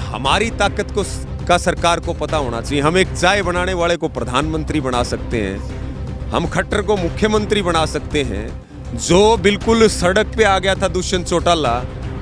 हमारी ताकत को का सरकार को पता होना चाहिए। हम एक चाय बनाने वाले को प्रधानमंत्री बना सकते हैं, हम खट्टर को मुख्यमंत्री बना सकते हैं। जो बिल्कुल सड़क पे आ गया था दुष्यंत चौटाला,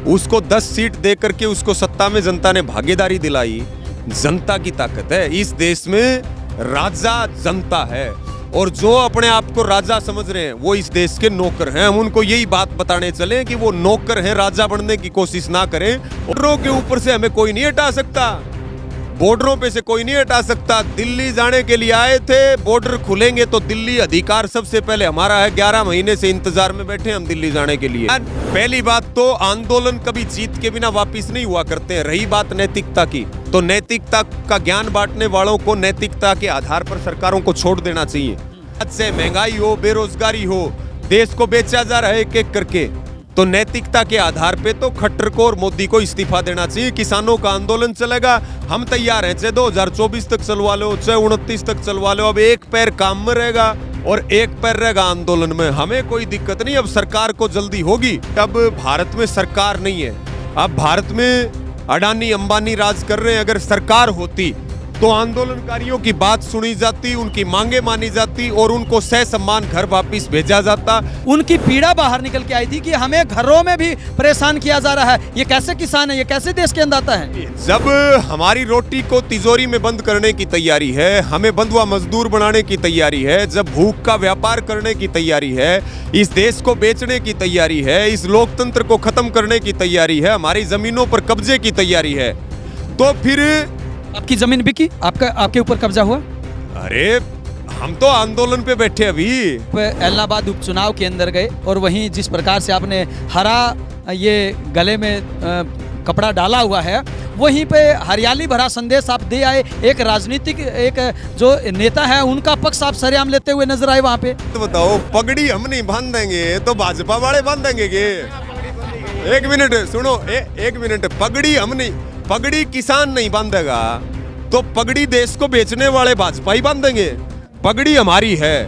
उसको 10 सीट दे करके उसको सत्ता में जनता ने भागीदारी दिलाई। जनता की ताकत है इस देश में, राजा जनता है। और जो अपने आप को राजा समझ रहे हैं वो इस देश के नौकर हैं। हम उनको यही बात बताने चले कि वो नौकर हैं, राजा बनने की कोशिश ना करें। बॉर्डरों के ऊपर से हमें कोई नहीं हटा सकता, बॉर्डरों पे से कोई नहीं हटा सकता। दिल्ली जाने के लिए आए थे, बॉर्डर खुलेंगे तो दिल्ली अधिकार सबसे पहले हमारा है। 11 महीने से इंतजार में बैठे हम दिल्ली जाने के लिए। पहली बात तो आंदोलन कभी जीत के बिना वापिस नहीं हुआ करते हैं। रही बात नैतिकता की, तो नैतिकता का ज्ञान बांटने वालों को नैतिकता के आधार पर सरकारों को छोड़ देना चाहिए। आज से महंगाई हो, बेरोजगारी हो, देश को बेचा जा रहा है एक एक करके, तो नैतिकता के आधार पे तो खट्टर को और मोदी को इस्तीफा देना चाहिए। किसानों का आंदोलन चलेगा, हम तैयार हैं, चाहे 2024 तक चलवा लो, चाहे 29 तक चलवा लो। अब एक पैर काम में रहेगा और एक पैर रहेगा आंदोलन में, हमें कोई दिक्कत नहीं। अब सरकार को जल्दी होगी। अब भारत में सरकार नहीं है, अब भारत में अडानी अंबानी राज कर रहे हैं। अगर सरकार होती तो आंदोलनकारियों की बात सुनी जाती, उनकी मांगे मानी जाती और उनको सहसम्मान घर वापस भेजा जाता। उनकी पीड़ा बाहर निकल के आई थी कि हमें घरों में भी परेशान किया जा रहा है। ये कैसे किसान है, ये कैसे देश के अन्नदाता है? जब हमारी रोटी को तिजोरी में बंद करने की तैयारी है, हमें बंधुआ मजदूर बनाने की तैयारी है, जब भूख का व्यापार करने की तैयारी है, इस देश को बेचने की तैयारी है, इस लोकतंत्र को खत्म करने की तैयारी है, हमारी जमीनों पर कब्जे की तैयारी है, तो फिर आपकी जमीन बिकी, आपके ऊपर कब्जा हुआ? अरे हम तो आंदोलन पे बैठे अभी। इलाहाबाद उपचुनाव के अंदर गए और वहीं जिस प्रकार से आपने हरा ये गले में कपड़ा डाला हुआ है, वहीं पे हरियाली भरा संदेश आप दे आए। एक राजनीतिक एक जो नेता है उनका पक्ष आप सरेआम लेते हुए नजर आए वहाँ पे। तो बताओ, पगड़ी हम नहीं बांधेंगे तो भाजपा वाले बांधेंगे के? एक मिनट सुनो, एक मिनट। पगड़ी हम नहीं, पगड़ी किसान नहीं बांधेगा तो पगड़ी देश को बेचने वाले भाजपा ही बांधेंगे। पगड़ी हमारी है,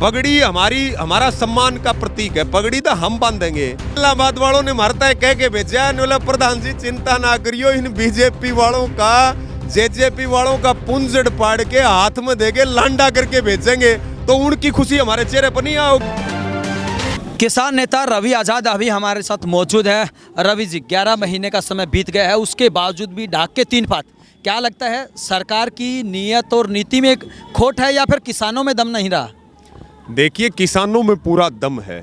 पगड़ी हमारा सम्मान का प्रतीक है, पगड़ी तो हम बांधेंगे। इलाहाबाद वालों ने मारता है कह के भेजा, प्रधान जी चिंता ना करियो, इन बीजेपी वालों का, जेजेपी वालों का पुंजड़ पाड़ के हाथ में देके लांडा करके भेजेंगे, तो उनकी खुशी हमारे चेहरे पर नहीं आओगी। किसान नेता रवि आजाद अभी हमारे साथ मौजूद है। रवि जी, 11 महीने का समय बीत गया है, उसके बावजूद भी ढाक के 3 पात। क्या लगता है, सरकार की नीयत और नीति में एक खोट है या फिर किसानों में दम नहीं रहा? देखिए, किसानों में पूरा दम है,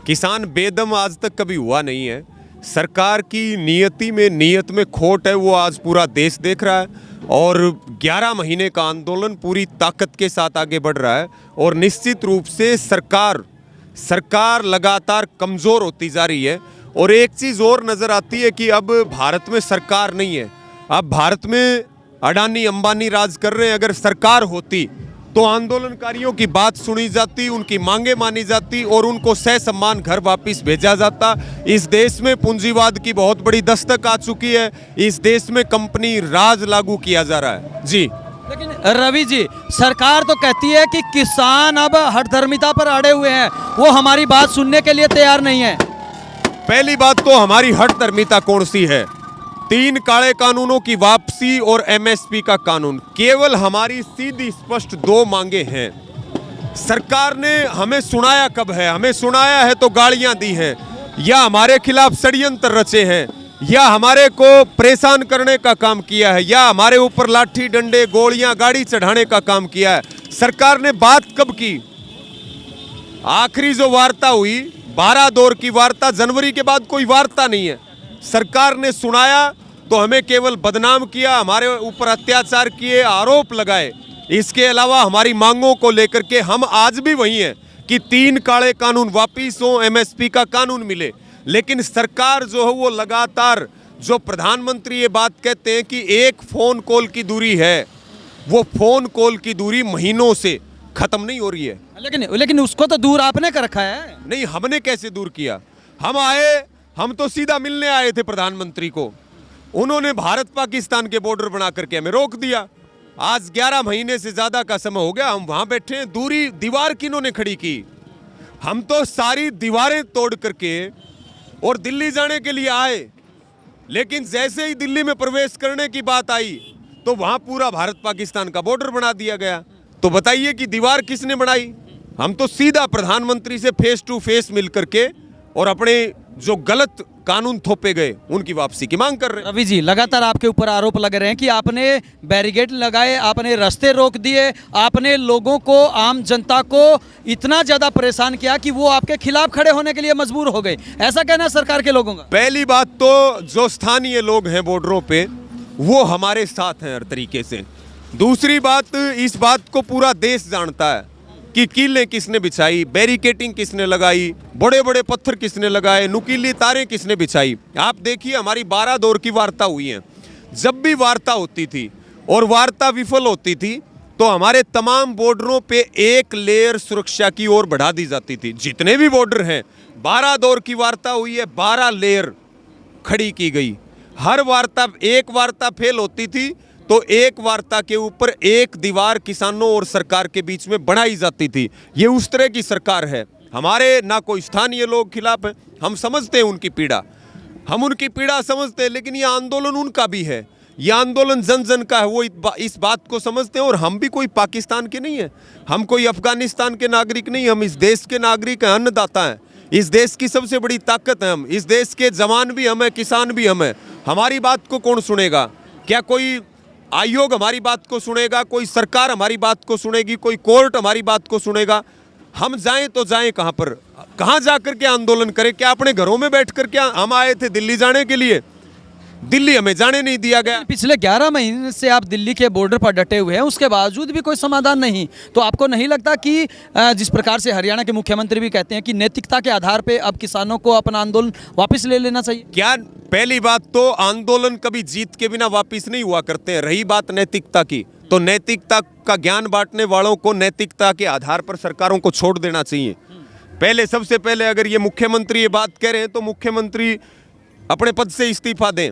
किसान बेदम आज तक कभी हुआ नहीं है। सरकार की नीयत में खोट है, वो आज पूरा देश देख रहा है। और 11 महीने का आंदोलन पूरी ताकत के साथ आगे बढ़ रहा है और निश्चित रूप से सरकार लगातार कमज़ोर होती जा रही है। और एक चीज़ और नज़र आती है कि अब भारत में सरकार नहीं है, अब भारत में अडानी अंबानी राज कर रहे हैं। अगर सरकार होती तो आंदोलनकारियों की बात सुनी जाती, उनकी मांगे मानी जाती और उनको सहसम्मान घर वापस भेजा जाता। इस देश में पूंजीवाद की बहुत बड़ी दस्तक आ चुकी है, इस देश में कंपनी राज लागू किया जा रहा है। जी, लेकिन रवि जी, सरकार तो कहती है कि किसान अब हठधर्मिता पर अड़े हुए हैं, वो हमारी बात सुनने के लिए तैयार नहीं है। पहली बात तो हमारी हठधर्मिता कौन सी है? 3 काले कानूनों की वापसी और एमएसपी का कानून, केवल हमारी सीधी स्पष्ट 2 मांगे हैं। सरकार ने हमें सुनाया कब है? हमें सुनाया है तो गालियां दी हैं, या हमारे खिलाफ षड्यंत्र रचे हैं, या हमारे को परेशान करने का काम किया है, या हमारे ऊपर लाठी डंडे गोलियां गाड़ी चढ़ाने का काम किया है। सरकार ने बात कब की? आखिरी जो वार्ता हुई 12 दौर की वार्ता, जनवरी के बाद कोई वार्ता नहीं है। सरकार ने सुनाया तो हमें केवल बदनाम किया, हमारे ऊपर अत्याचार किए, आरोप लगाए। इसके अलावा हमारी मांगों को लेकर के हम आज भी वही हैं कि 3 काले कानून वापिस हो, एमएसपी का कानून मिले। लेकिन सरकार जो है वो लगातार, जो प्रधानमंत्री ये बात कहते हैं कि 1 फोन कॉल की दूरी है, वो फोन कॉल की दूरी महीनों से खत्म नहीं हो रही है। लेकिन उसको तो दूर आपने कर रखा है। नहीं, हमने कैसे दूर किया? हम तो सीधा मिलने आए थे प्रधानमंत्री को, उन्होंने भारत पाकिस्तान के बॉर्डर बना करके हमें रोक दिया। आज 11 महीने से ज्यादा का समय हो गया, हम वहां बैठे हैं। दीवार किन्होंने खड़ी की? हम तो सारी दीवारें तोड़ करके और दिल्ली जाने के लिए आए। लेकिन जैसे ही दिल्ली में प्रवेश करने की बात आई तो वहां पूरा भारत पाकिस्तान का बॉर्डर बना दिया गया। तो बताइए कि दीवार किसने बनाई? हम तो सीधा प्रधानमंत्री से फेस टू फेस मिल करके और अपने जो गलत कानून थोपे गए उनकी वापसी की मांग कर रहे हैं। रवि जी, लगातार आपके ऊपर आरोप लग रहे हैं कि आपने बैरिकेड लगाए, आपने रास्ते रोक दिए, आपने लोगों को, आम जनता को इतना ज्यादा परेशान किया कि वो आपके खिलाफ खड़े होने के लिए मजबूर हो गए। ऐसा कहना है सरकार के लोगों का? पहली बात तो जो स्थानीय लोग हैं बॉर्डरों पे वो हमारे साथ हैं हर तरीके से। दूसरी बात, इस बात को पूरा देश जानता है कि कीलें किसने बिछाई, बैरिकेटिंग किसने लगाई, बड़े बड़े पत्थर किसने लगाए, नुकीली तारें किसने बिछाई। आप देखिए हमारी 12 दौर की वार्ता हुई है। जब भी वार्ता होती थी और वार्ता विफल होती थी तो हमारे तमाम बॉर्डरों पे एक लेयर सुरक्षा की ओर बढ़ा दी जाती थी। जितने भी बॉर्डर हैं, 12 दौर की वार्ता हुई है, 12 लेयर खड़ी की गई। हर वार्ता, एक वार्ता फेल होती थी तो एक वार्ता के ऊपर एक दीवार किसानों और सरकार के बीच में बनाई जाती थी। ये उस तरह की सरकार है। हमारे ना कोई स्थानीय लोग खिलाफ है, हम समझते हैं उनकी पीड़ा, हम उनकी पीड़ा समझते हैं, लेकिन ये आंदोलन उनका भी है, ये आंदोलन जन जन का है। वो इस बात को समझते हैं और हम भी कोई पाकिस्तान के नहीं है, हम कोई अफगानिस्तान के नागरिक नहीं, हम इस देश के नागरिक हैं, अन्नदाता हैं। इस देश की सबसे बड़ी ताकत है हम, इस देश के जवान भी हम हैं, किसान भी हम हैं। हमारी बात को कौन सुनेगा? क्या कोई आयोग हमारी बात को सुनेगा? कोई सरकार हमारी बात को सुनेगी? कोई कोर्ट हमारी बात को सुनेगा? हम जाएं तो जाएं कहां पर? कहां जाकर के आंदोलन करें? क्या अपने घरों में बैठकर? क्या हम आए थे दिल्ली जाने के लिए? दिल्ली हमें जाने नहीं दिया गया। पिछले 11 महीने से आप दिल्ली के बॉर्डर पर डटे हुए हैं, उसके बावजूद भी कोई समाधान नहीं। तो आपको नहीं लगता कि जिस प्रकार से हरियाणा के मुख्यमंत्री भी कहते हैं कि नैतिकता के आधार पे अब किसानों को अपना आंदोलन वापस ले लेना चाहिए? क्या, पहली बात तो आंदोलन कभी जीत के बिना वापस नहीं हुआ करते हैं। रही बात नैतिकता की, तो नैतिकता का ज्ञान बांटने वालों को नैतिकता के आधार पर सरकारों को छोड़ देना चाहिए। पहले, सबसे पहले अगर ये मुख्यमंत्री ये बात कह रहे हैं तो मुख्यमंत्री अपने पद से इस्तीफा दें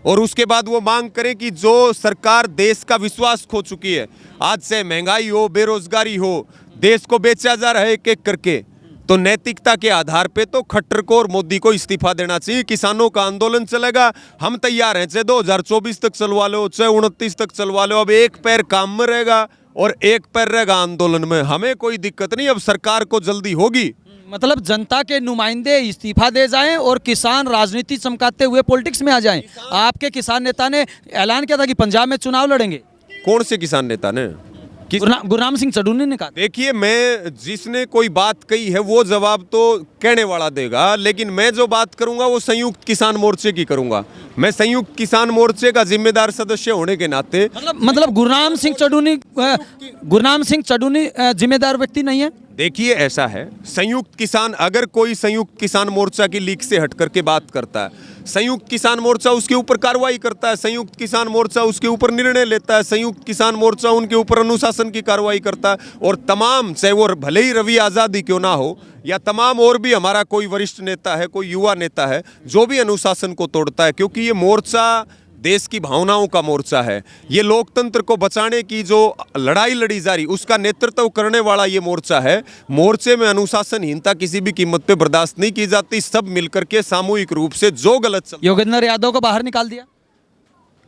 और उसके बाद वो मांग करें कि जो सरकार देश का विश्वास खो चुकी है, आज से महंगाई हो, बेरोजगारी हो, देश को बेचा जा रहा है एक एक करके, तो नैतिकता के आधार पे तो खट्टर को और मोदी को इस्तीफा देना चाहिए। किसानों का आंदोलन चलेगा, हम तैयार हैं, चाहे 2024 तक चलवा लो, चाहे 29 तक चलवा लो। अब एक पैर काम में रहेगा और एक पैर रहेगा आंदोलन में, हमें कोई दिक्कत नहीं। अब सरकार को जल्दी होगी। मतलब जनता के नुमाइंदे इस्तीफा दे जाएं और किसान राजनीति चमकाते हुए पॉलिटिक्स में आ जाएं। आपके किसान नेता ने ऐलान किया था कि पंजाब में चुनाव लड़ेंगे। कौन से किसान नेता ने? गुरनाम सिंह चढ़ूनी ने कहा। देखिए, मैं, जिसने कोई बात कही है वो जवाब तो कहने वाला देगा, लेकिन मैं जो बात करूंगा वो संयुक्त किसान मोर्चे की करूंगा। मैं संयुक्त किसान मोर्चे का जिम्मेदार सदस्य होने के नाते, मतलब गुरनाम सिंह चढ़ूनी जिम्मेदार व्यक्ति नहीं है। देखिए ऐसा है, संयुक्त किसान, अगर कोई संयुक्त किसान मोर्चा की लीक से हट करके बात करता है, संयुक्त किसान मोर्चा उसके ऊपर कार्रवाई करता है, संयुक्त किसान मोर्चा उसके ऊपर निर्णय लेता है, संयुक्त किसान मोर्चा उनके ऊपर अनुशासन की कार्रवाई करता है। और तमाम, चाहे वो भले ही रवि आज़ादी क्यों ना हो या तमाम और भी हमारा कोई वरिष्ठ नेता है, कोई युवा नेता है, जो भी अनुशासन को तोड़ता है, क्योंकि ये मोर्चा देश की भावनाओं का मोर्चा है, ये लोकतंत्र को बचाने की जो लड़ाई लड़ी जा रही उसका नेतृत्व करने वाला ये मोर्चा है। मोर्चे में अनुशासनहीनता किसी भी कीमत पे बर्दाश्त नहीं की जाती। सब मिलकर के सामूहिक रूप से जो गलत चल, योगेंद्र यादव को बाहर निकाल दिया।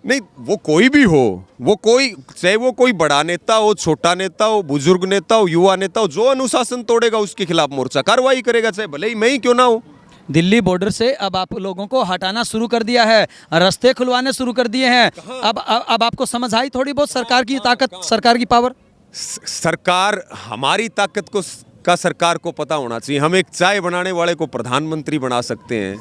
नहीं, वो कोई भी हो, वो कोई, चाहे वो कोई बड़ा नेता हो, छोटा नेता हो, बुजुर्ग नेता हो, युवा नेता हो, जो अनुशासन तोड़ेगा उसके खिलाफ मोर्चा कार्रवाई करेगा, चाहे भले ही मैं ही क्यों ना हो। दिल्ली बॉर्डर से अब आप लोगों को हटाना शुरू कर दिया है, रास्ते खुलवाने शुरू कर दिए हैं। अब आपको समझ आई थोड़ी बहुत सरकार की ताकत, सरकार की पावर? सरकार, हमारी ताकत का सरकार को पता होना चाहिए। हम एक चाय बनाने वाले को प्रधानमंत्री बना सकते हैं,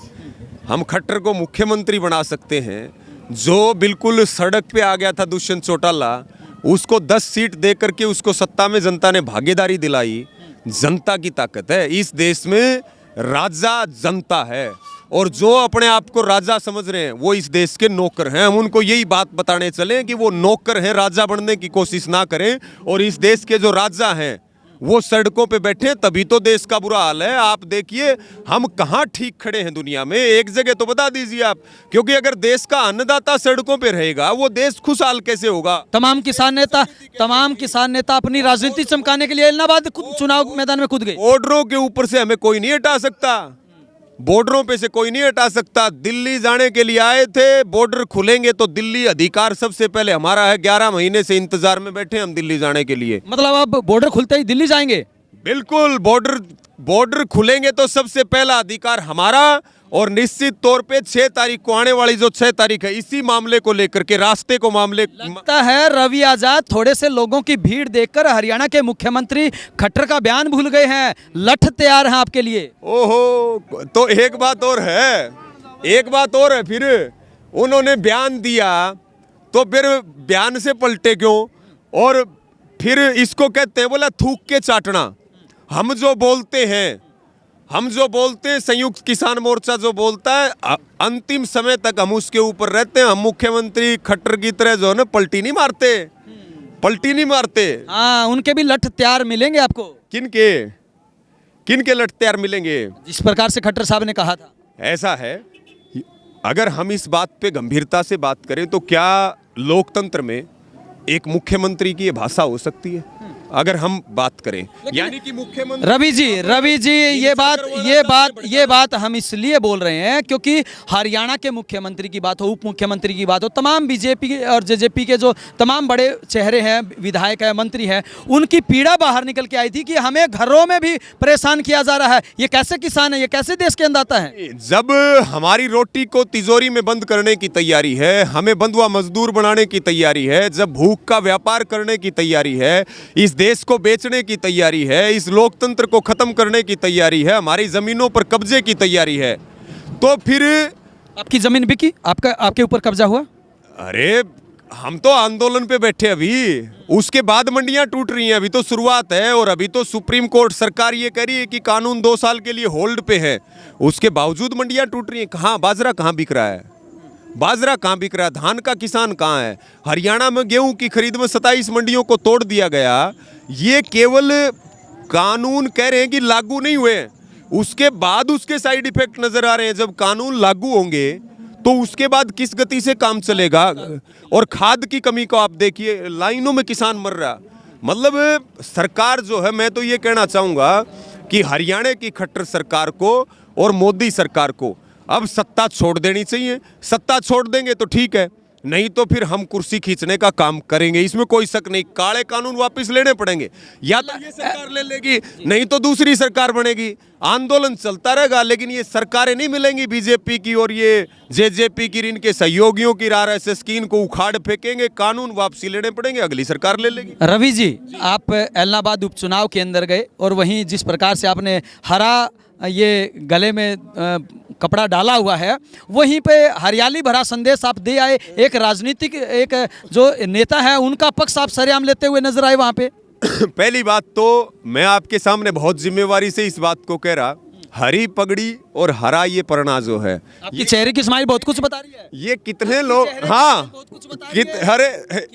हम खट्टर को मुख्यमंत्री बना सकते हैं। जो बिल्कुल सड़क पे आ गया था दुष्यंत चौटाला, उसको 10 सीट दे करके उसको सत्ता में जनता ने भागीदारी दिलाई। जनता की ताकत है इस देश में, राजा जनता है, और जो अपने आप को राजा समझ रहे हैं वो इस देश के नौकर हैं। हम उनको यही बात बताने चले कि वो नौकर हैं, राजा बनने की कोशिश ना करें। और इस देश के जो राजा हैं वो सड़कों पे बैठे, तभी तो देश का बुरा हाल है। आप देखिए हम कहाँ ठीक खड़े हैं दुनिया में, एक जगह तो बता दीजिए आप, क्योंकि अगर देश का अन्नदाता सड़कों पे रहेगा वो देश खुशहाल कैसे होगा? तमाम किसान नेता अपनी राजनीति चमकाने के लिए इलाहाबाद चुनाव मैदान में कूद गए। बॉर्डरों के ऊपर से हमें कोई नहीं हटा सकता, बॉर्डरों पे से कोई नहीं हटा सकता। दिल्ली जाने के लिए आए थे, बॉर्डर खुलेंगे तो दिल्ली अधिकार सबसे पहले हमारा है। 11 महीने से इंतजार में बैठे हम दिल्ली जाने के लिए। मतलब अब बॉर्डर खुलते ही दिल्ली जाएंगे? बिल्कुल, बॉर्डर खुलेंगे तो सबसे पहला अधिकार हमारा। और निश्चित तौर पे 6 तारीख को आने वाली जो 6 तारीख है, इसी मामले को लेकर के, रास्ते को मामले लगता है रवि आजाद थोड़े से लोगों की भीड़ देखकर हरियाणा के मुख्यमंत्री खट्टर का बयान भूल गए हैं, लठ तैयार हैं आपके लिए। ओहो, तो एक बात और है, फिर उन्होंने बयान दिया तो फिर बयान से पलटे क्यों? और फिर इसको कहते हैं बोला थूक के चाटना। हम जो बोलते हैं, संयुक्त किसान मोर्चा जो बोलता है, अंतिम समय तक हम उसके ऊपर रहते हैं। हम मुख्यमंत्री खट्टर की तरह जो है ना पलटी नहीं मारते। हाँ, उनके भी लठ तैयार मिलेंगे आपको। किनके लठ तैयार मिलेंगे? जिस प्रकार से खट्टर साहब ने कहा था। ऐसा है, अगर हम इस बात पे गंभीरता से बात करें तो क्या लोकतंत्र में एक मुख्यमंत्री की ये भाषा हो सकती है? अगर हम बात करें, यानी कि मुख्यमंत्री रवि जी ये बात हम इसलिए बोल रहे हैं क्योंकि हरियाणा के मुख्यमंत्री की बात हो, उप मुख्यमंत्री की बात हो, तमाम बीजेपी और जेजेपी के जो तमाम बड़े चेहरे हैं, विधायक है, मंत्री हैं, उनकी पीड़ा बाहर निकल के आई थी कि हमें घरों में भी परेशान किया जा रहा है। ये कैसे किसान है, ये कैसे देश के अंदाता है? जब हमारी रोटी को तिजोरी में बंद करने की तैयारी है, हमें बंधुआ मजदूर बनाने की तैयारी है, जब भूख का व्यापार करने की तैयारी है, इस देश को बेचने की तैयारी है, इस लोकतंत्र को खत्म करने की तैयारी है, हमारी जमीनों पर कब्जे की तैयारी है, तो फिर आपकी जमीन बिकी? आपके ऊपर कब्जा हुआ? अरे हम तो आंदोलन पे बैठे अभी, उसके बाद मंडियां टूट रही हैं। अभी तो शुरुआत है और अभी तो सुप्रीम कोर्ट सरकार ये कह रही है कि कानून 2 साल के लिए होल्ड पे है, उसके बावजूद मंडियां टूट रही हैं। कहाँ बाजरा कहाँ बिक रहा है? धान का किसान कहाँ है? हरियाणा में गेहूं की खरीद में 27 मंडियों को तोड़ दिया गया। ये केवल कानून कह रहे हैं कि लागू नहीं हुए, उसके बाद उसके साइड इफेक्ट नजर आ रहे हैं। जब कानून लागू होंगे तो उसके बाद किस गति से काम चलेगा? और खाद की कमी को आप देखिए, लाइनों में किसान मर रहा। मतलब सरकार जो है, मैं तो ये कहना चाहूँगा कि हरियाणा की खट्टर सरकार को और मोदी सरकार को अब सत्ता छोड़ देनी चाहिए। सत्ता छोड़ देंगे तो ठीक है, नहीं तो फिर हम कुर्सी खींचने का काम करेंगे, इसमें कोई शक नहीं। काले कानून वापस लेने पड़ेंगे, या तो ये सरकार ले लेगी, नहीं तो दूसरी सरकार बनेगी। आंदोलन चलता रहेगा, लेकिन ये सरकारें नहीं मिलेंगी बीजेपी की और ये जेजेपी की, इनके सहयोगियों की, आरएसएस की। इनको उखाड़ फेंकेंगे, कानून वापसी लेने पड़ेंगे, अगली सरकार ले लेगी। रवि जी, आप एलनाबाद उपचुनाव के अंदर गए और वहीं जिस प्रकार से आपने हरा ये गले में कपड़ा डाला हुआ है, वहीं पे हरियाली भरा संदेश आप दे आए। एक राजनीतिक एक जो नेता है उनका पक्ष आप सरेआम लेते हुए नजर आए वहाँ पे। पहली बात तो मैं आपके सामने बहुत जिम्मेवारी से इस बात को कह रहा, हरी पगड़ी और हरा ये परणा जो है, आपकी चेहरे की स्माइल बहुत कुछ बता रही है। ये कितने लोग, हाँ, अरे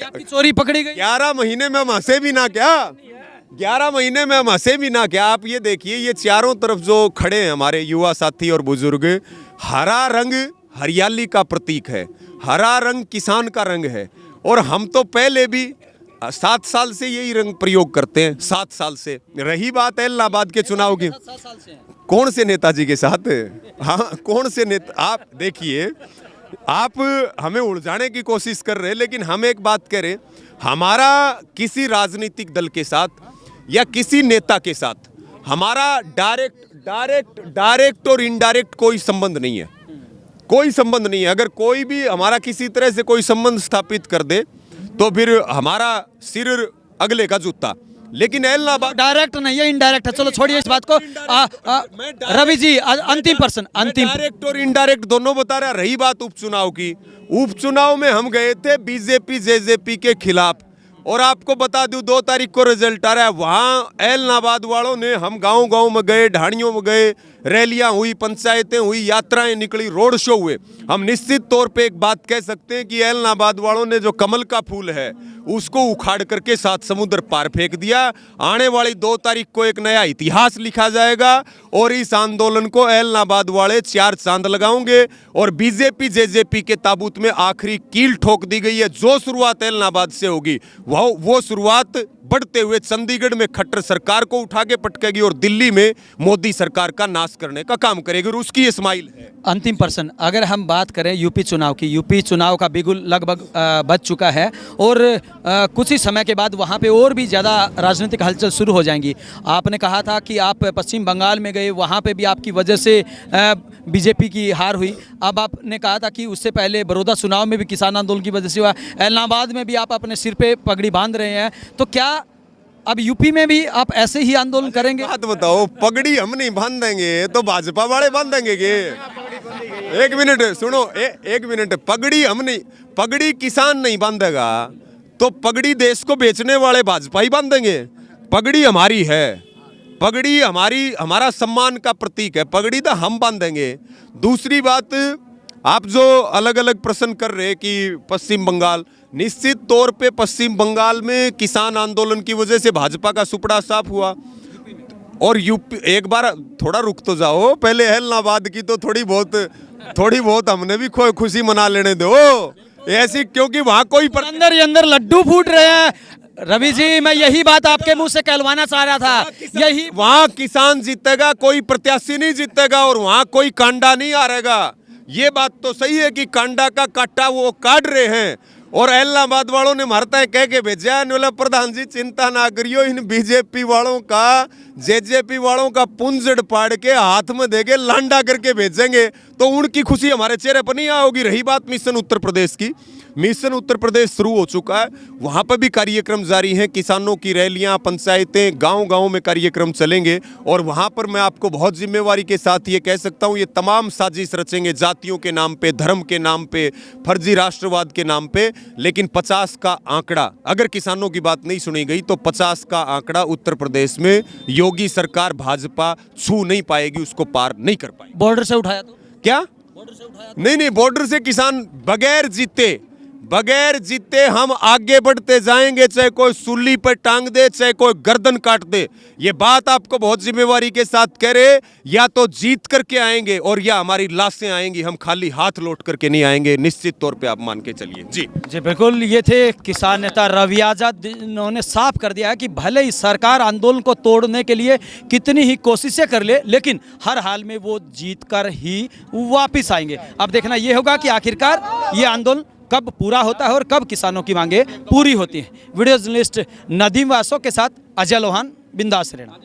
आपकी चोरी पकड़ी गई। 11 महीने में हम हंसे भी ना क्या? 11 महीने में हम हंसे भी ना क्या? आप ये देखिए, ये चारों तरफ जो खड़े हैं हमारे युवा साथी और बुजुर्ग, हरा रंग हरियाली का प्रतीक है, हरा रंग किसान का रंग है। और हम तो पहले भी 7 साल से यही रंग प्रयोग करते हैं, 7 साल से। रही बात इलाहाबाद के चुनाव की, कौन से नेताजी के साथ, हाँ, कौन से नेता? आप देखिए, आप हमें उलझाने की कोशिश कर रहे हैं, लेकिन हम एक बात करें, हमारा किसी राजनीतिक दल के साथ या किसी नेता के साथ हमारा डायरेक्ट और इनडायरेक्ट कोई संबंध नहीं है, कोई संबंध नहीं है। अगर कोई भी हमारा किसी तरह से कोई संबंध स्थापित कर दे तो फिर हमारा सिर अगले का जूता। लेकिन इलाहाबाद डायरेक्ट नहीं है, इनडायरेक्ट है। चलो छोड़िए इस बात को। रवि जी, अंतिम डायरेक्ट और इनडायरेक्ट दोनों बता रहा। रही बात उपचुनाव की, उपचुनाव में हम गए थे बीजेपी जेजेपी के खिलाफ, और आपको बता दूं 2 तारीख को रिजल्ट आ रहा है। वहाँ इलाहाबाद वालों ने, हम गांव में गए, ढाणियों में गए, रैलियां हुई, पंचायतें हुई, यात्राएं निकली, रोड शो हुए। हम निश्चित तौर पे एक बात कह सकते हैं कि इलाहाबाद वालों ने जो कमल का फूल है उसको उखाड़ करके 7 समुद्र पार फेंक दिया। आने वाली 2 तारीख को एक नया इतिहास लिखा जाएगा और इस आंदोलन को इलाहाबाद वाले 4 चांद लगाओगे और बीजेपी जेजेपी के ताबूत में आखिरी कील ठोक दी गई है। जो शुरुआत इलाहाबाद से होगी वो शुरुआत बढ़ते हुए चंडीगढ़ में खट्टर सरकार को उठा के पटकेगी और दिल्ली में मोदी सरकार का नाश विकास करने का काम करेगी और उसकी ये स्माइल है। अंतिम प्रश्न, अगर हम बात करें यूपी चुनाव की, यूपी चुनाव का बिगुल लगभग बज चुका है और कुछ ही समय के बाद वहाँ पे और भी ज़्यादा राजनीतिक हलचल शुरू हो जाएंगी। आपने कहा था कि आप पश्चिम बंगाल में गए, वहाँ पे भी आपकी वजह से बीजेपी की हार हुई। अब आपने कहा था कि उससे पहले बड़ौदा चुनाव में भी किसान आंदोलन की वजह से हुआ, इलाहाबाद में भी आप अपने सिर पे पगड़ी बांध रहे हैं, तो क्या अब यूपी में भी आप ऐसे ही आंदोलन करेंगे? बात बताओ, पगड़ी हम नहीं बांधेंगे तो भाजपा वाले बांधेंगे के? एक मिनट सुनो, एक मिनट, पगड़ी हम नहीं, पगड़ी किसान नहीं बांधेगा तो पगड़ी देश को बेचने वाले भाजपा ही बांधेंगे। पगड़ी हमारी है, पगड़ी हमारा सम्मान का प्रतीक है, पगड़ी तो हम बांधेंगे। दूसरी बात, आप जो अलग अलग प्रश्न कर रहे कि पश्चिम बंगाल, निश्चित तौर पे पश्चिम बंगाल में किसान आंदोलन की वजह से भाजपा का सुपड़ा साफ हुआ। और यूपी, एक बार थोड़ा रुक तो जाओ, पहले इलाहाबाद की तो थोड़ी बहुत हमने भी खुशी मना लेने दो ऐसी, क्योंकि वहाँ कोई अंदर ही अंदर लड्डू फूट रहे हैं। रवि जी, मैं यही बात आपके मुंह से कहलवाना चाह रहा था, यही वहाँ किसान जीतेगा, कोई प्रत्याशी नहीं जीतेगा और वहाँ कोई कांडा नहीं हारेगा। ये बात तो सही है कि कांडा का काटा वो काट रहे हैं। और इलाहाबाद वालों ने मारता है कह के भेजा, बोला प्रधान जी चिंता ना करियो, इन बीजेपी वालों का, जेजेपी वालों का पुंजड़ पाड़ के हाथ में देके लांडा करके भेजेंगे, तो उनकी खुशी हमारे चेहरे पर नहीं आओगी। रही बात मिशन उत्तर प्रदेश की, मिशन उत्तर प्रदेश शुरू हो चुका है, वहाँ पर भी कार्यक्रम जारी हैं, किसानों की रैलियाँ, पंचायतें, गांव-गांव में कार्यक्रम चलेंगे। और वहाँ पर मैं आपको बहुत जिम्मेवारी के साथ ये कह सकता हूँ, ये तमाम साजिश रचेंगे जातियों के नाम पे, धर्म के नाम पे, फर्जी राष्ट्रवाद के नाम पे। लेकिन 50 का आंकड़ा, अगर किसानों की बात नहीं सुनी गई तो 50 का आंकड़ा उत्तर प्रदेश में योगी सरकार भाजपा छू नहीं पाएगी, उसको पार नहीं कर पाएगी। बॉर्डर से उठाया तो क्या? बॉर्डर से उठाया? नहीं, बॉर्डर से किसान बगैर जीते हम आगे बढ़ते जाएंगे, चाहे कोई सूली पर टांग दे, चाहे कोई गर्दन काट दे। ये बात आपको बहुत जिम्मेवारी के साथ कह रहे, या तो जीत करके आएंगे और या हमारी लाशें आएंगी, हम खाली हाथ लौट करके नहीं आएंगे, निश्चित तौर पे आप मान के चलिए। जी बिल्कुल, ये थे किसान नेता रवि आजाद, जिन्होंने साफ कर दिया है कि भले ही सरकार आंदोलन को तोड़ने के लिए कितनी ही कोशिशें कर ले, लेकिन हर हाल में वो जीत कर ही वापिस आएंगे। अब देखना ये होगा कि आखिरकार ये आंदोलन कब पूरा होता है और कब किसानों की मांगे पूरी होती हैं। वीडियो जर्नलिस्ट नदीम वासो के साथ अजय लोहान, बिंदास रहना।